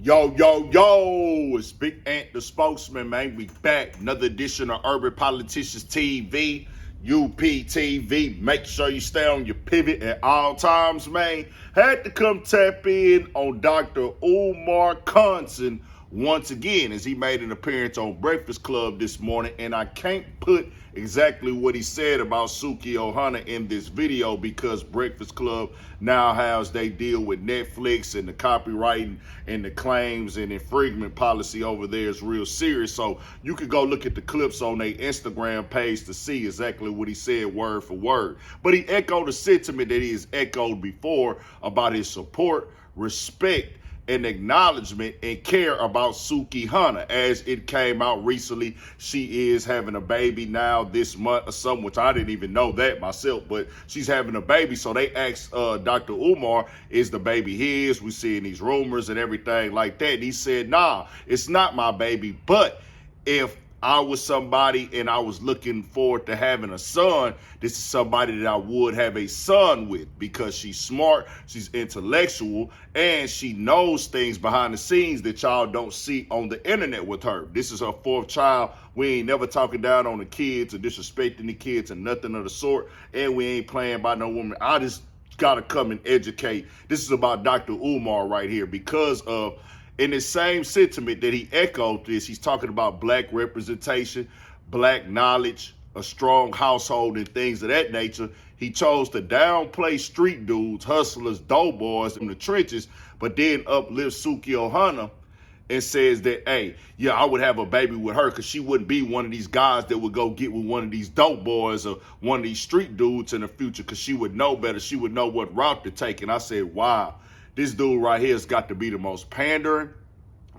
Yo, it's Big Ant the spokesman, man. We back. Another edition of Urban Politicians TV, UPTV. Make sure you stay on your pivot at all times, man. Had to come tap in on Dr. Umar Johnson once again as he made an appearance on Breakfast Club this morning, and I can't put exactly what he said about Sukihana in this video because Breakfast Club now has they deal with Netflix and the copywriting and the claims and infringement policy over there is real serious. So you can go look at the clips on their Instagram page to see exactly what he said word for word. But he echoed the sentiment that he has echoed before about his support, respect, and acknowledgement and care about Sukihana. As it came out recently, she is having a baby now this month or something, which I didn't even know that myself, but she's having a baby. So they asked Dr. Umar, is the baby his? We seeing these rumors and everything like that. And he said, nah, it's not my baby, but if I was somebody and I was looking forward to having a son, this is somebody that I would have a son with because she's smart, she's intellectual, and she knows things behind the scenes that y'all don't see on the internet with her. This is her fourth child. We ain't never talking down on the kids or disrespecting the kids or nothing of the sort, and we ain't playing by no woman. I just gotta come and educate. This is about Dr. Umar right here because of in the same sentiment that he echoed this, he's talking about black representation, black knowledge, a strong household, and things of that nature. He chose to downplay street dudes, hustlers, doughboys in the trenches, but then uplift Sukihana and says that, hey, yeah, I would have a baby with her because she wouldn't be one of these guys that would go get with one of these dope boys or one of these street dudes in the future because she would know better. She would know what route to take. And I said, wow. This dude right here has got to be the most pandering,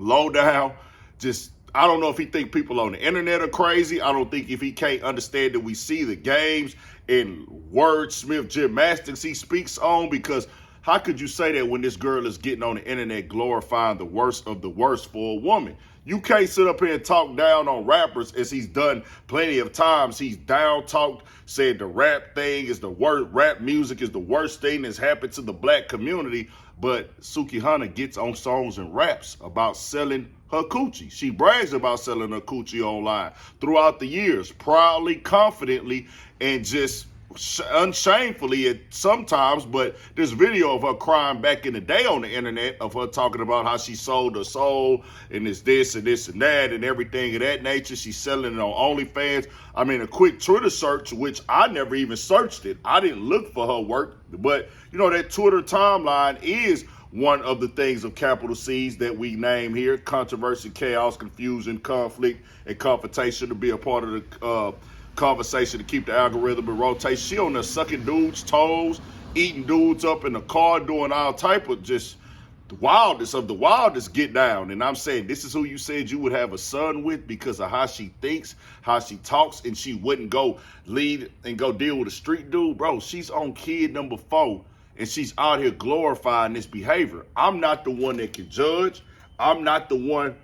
low down, just, I don't know if he think people on the internet are crazy. I don't think if he can't understand that we see the games and wordsmith gymnastics he speaks on, because how could you say that when this girl is getting on the internet glorifying the worst of the worst for a woman? You can't sit up here and talk down on rappers as he's done plenty of times. He's down talked, said the rap thing is the worst, rap music is the worst thing that's happened to the black community. But Sukihana gets on songs and raps about selling her coochie. She brags about selling her coochie online throughout the years, proudly, confidently, and just unshamefully at sometimes. But this video of her crying back in the day on the internet of her talking about how she sold her soul and it's this and this and that and everything of that nature. She's selling it on OnlyFans. I mean, a quick Twitter search, which I never even searched it. I didn't look for her work, but you know, that Twitter timeline is one of the things of capital C's that we name here: controversy, chaos, confusion, conflict, and confrontation to be a part of the conversation to keep the algorithm in rotation. She on there sucking dudes' toes, eating dudes up in the car, doing all type of just the wildest of the wildest get down. And I'm saying this is who you said you would have a son with because of how she thinks, how she talks, and she wouldn't go lead and go deal with a street dude. Bro, she's on kid number 4 and she's out here glorifying this behavior. I'm not the one that can judge. I'm not the one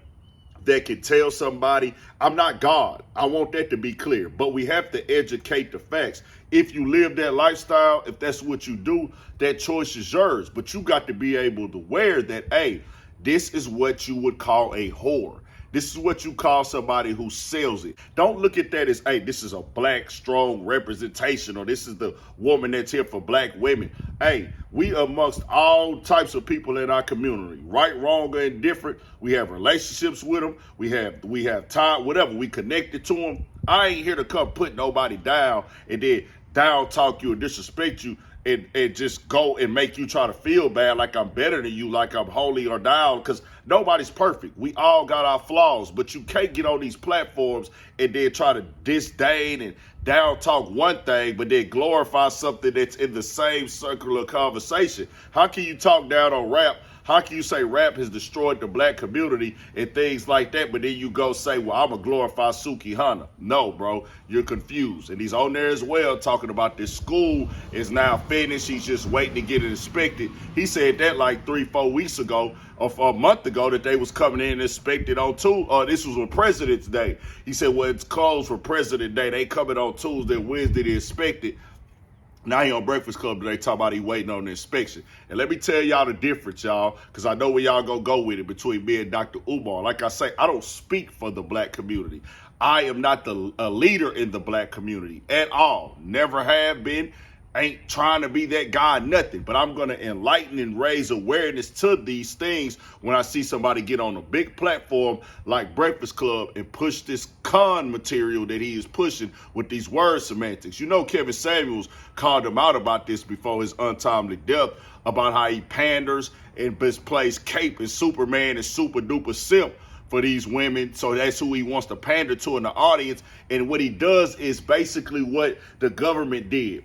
that can tell somebody. I'm not God. I want that to be clear. But we have to educate the facts. If you live that lifestyle, if that's what you do, that choice is yours. But you got to be able to wear that, hey, this is what you would call a whore. This is what you call somebody who sells it. Don't look at that as, hey, this is a black, strong representation, or this is the woman that's here for black women. Hey, we amongst all types of people in our community, right, wrong, or indifferent. We have relationships with them. We have time, whatever. We connected to them. I ain't here to come put nobody down and then down talk you or disrespect you and just go and make you try to feel bad like I'm better than you, like I'm holy or down, because nobody's perfect. We all got our flaws, but you can't get on these platforms and then try to disdain and down talk one thing, but then glorify something that's in the same circular conversation. How can you talk down on rap? How can you say rap has destroyed the black community and things like that, but then you go say, well, I'm going to glorify Sukihana? No, bro, you're confused. And he's on there as well talking about this school is now finished. He's just waiting to get it inspected. He said that like 3-4 weeks ago or a month ago that they was coming in and inspected on Tuesday. This was on President's Day. He said, well, it's closed for President Day. They coming on Tuesday, Wednesday to inspect it. Now he on Breakfast Club today talking about he waiting on the inspection. And let me tell y'all the difference, y'all, because I know where y'all gonna go with it between me and Dr. Umar. Like I say, I don't speak for the black community. I am not a leader in the black community at all. Never have been. Ain't trying to be that guy, nothing. But I'm going to enlighten and raise awareness to these things when I see somebody get on a big platform like Breakfast Club and push this con material that he is pushing with these word semantics. You know, Kevin Samuels called him out about this before his untimely death, about how he panders and plays Cape and Superman and super duper simp for these women. So that's who he wants to pander to in the audience. And what he does is basically what the government did.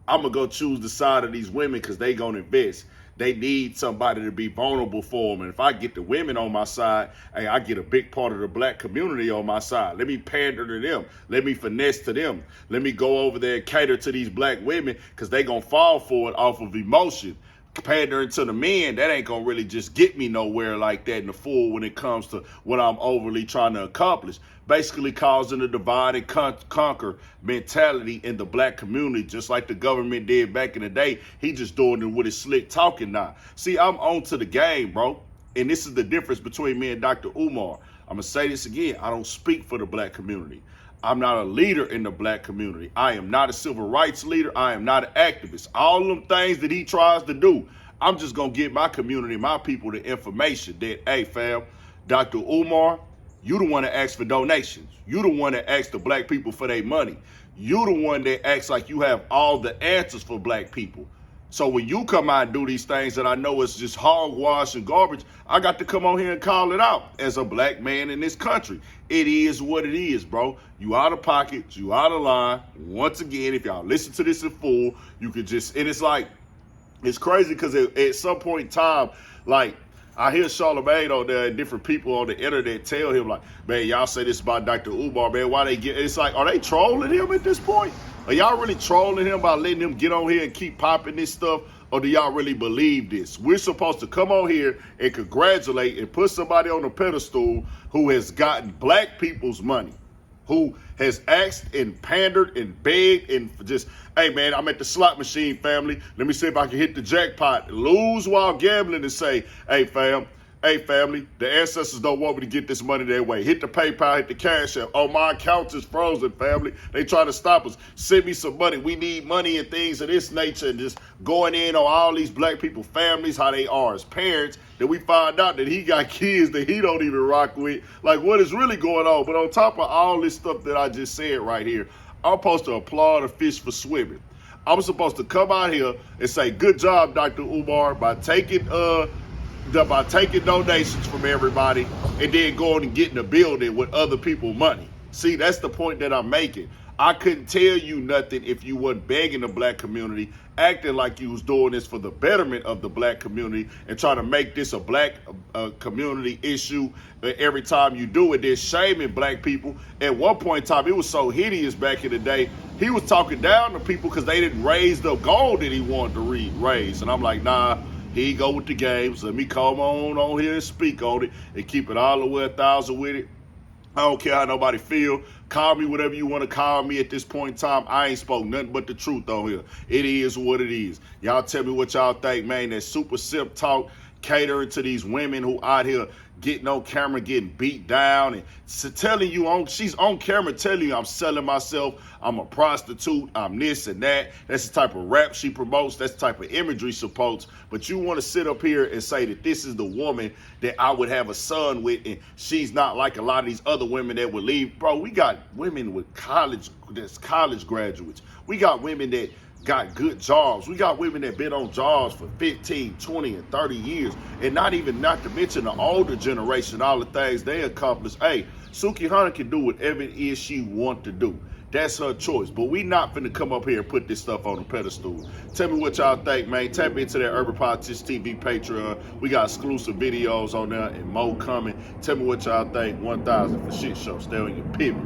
I'm going to go choose the side of these women because they going to invest. They need somebody to be vulnerable for them. And if I get the women on my side, hey, I get a big part of the black community on my side. Let me pander to them. Let me finesse to them. Let me go over there and cater to these black women because they going to fall for it off of emotion. Pandering to the men, that ain't gonna really just get me nowhere like that in the full when it comes to what I'm overly trying to accomplish. Basically causing a divide and conquer mentality in the black community, just like the government did back in the day. He just doing it with his slick talking now. See, I'm on to the game, bro. And this is the difference between me and Dr. Umar. I'm gonna say this again. I don't speak for the black community. I'm not a leader in the black community. I am not a civil rights leader. I am not an activist. All them things that he tries to do, I'm just going to give my community, my people, the information that, hey, fam, Dr. Umar, you the one that asks for donations. You the one that asks the black people for their money. You the one that acts like you have all the answers for black people. So when you come out and do these things that I know is just hogwash and garbage, I got to come on here and call it out as a black man in this country. It is what it is, bro. You out of pocket, you out of line. Once again, if y'all listen to this in full, you could just, and it's like, it's crazy because at some point in time, like, I hear Charlamagne on there and different people on the internet tell him, like, man, y'all say this about Dr. Umar, man, why they get, it's like, are they trolling him at this point? Are y'all really trolling him by letting him get on here and keep popping this stuff? Or do y'all really believe this? We're supposed to come on here and congratulate and put somebody on a pedestal who has gotten black people's money, who has asked and pandered and begged and just, hey, man, I'm at the slot machine, family. Let me see if I can hit the jackpot, lose while gambling and say, hey, family, the ancestors don't want me to get this money their way. Hit the PayPal, hit the Cash App. Oh, my account is frozen, family. They try to stop us. Send me some money. We need money and things of this nature, and just going in on all these black people families, how they are as parents, that we find out that he got kids that he don't even rock with. Like, what is really going on? But on top of all this stuff that I just said right here, I'm supposed to applaud a fish for swimming. I'm supposed to come out here and say, good job, Dr. Umar, by taking donations from everybody and then going and getting a building with other people's money. See, that's the point that I'm making. I couldn't tell you nothing if you wasn't begging the black community, acting like you was doing this for the betterment of the black community and trying to make this a black community issue every time you do it. They're shaming black people. At one point in time, it was so hideous back in the day, he was talking down to people because they didn't raise the goal that he wanted to raise. And I'm like, nah, here you go with the games. Let me come on here and speak on it and keep it all the way 1,000 with it. I don't care how nobody feel. Call me whatever you want to call me at this point in time. I ain't spoke nothing but the truth on here. It is what it is. Y'all tell me what y'all think, man. That super simp talk catering to these women who out here getting on camera, getting beat down, and telling you she's on camera telling you I'm selling myself, I'm a prostitute, I'm this and that. That's the type of rap she promotes. That's the type of imagery she promotes. But you want to sit up here and say that this is the woman that I would have a son with, and she's not like a lot of these other women that would leave. Bro, we got women with college graduates. We got women that got good jobs. We got women that been on jobs for 15, 20, and 30 years. And not to mention the older generation, all the things they accomplish. Hey, Sukihana can do whatever it is she want to do. That's her choice. But we not finna come up here and put this stuff on the pedestal. Tell me what y'all think, man. Tap into that Urban Politics TV Patreon. We got exclusive videos on there and more coming. Tell me what y'all think. 1,000 for shit show. Stay on your pivot.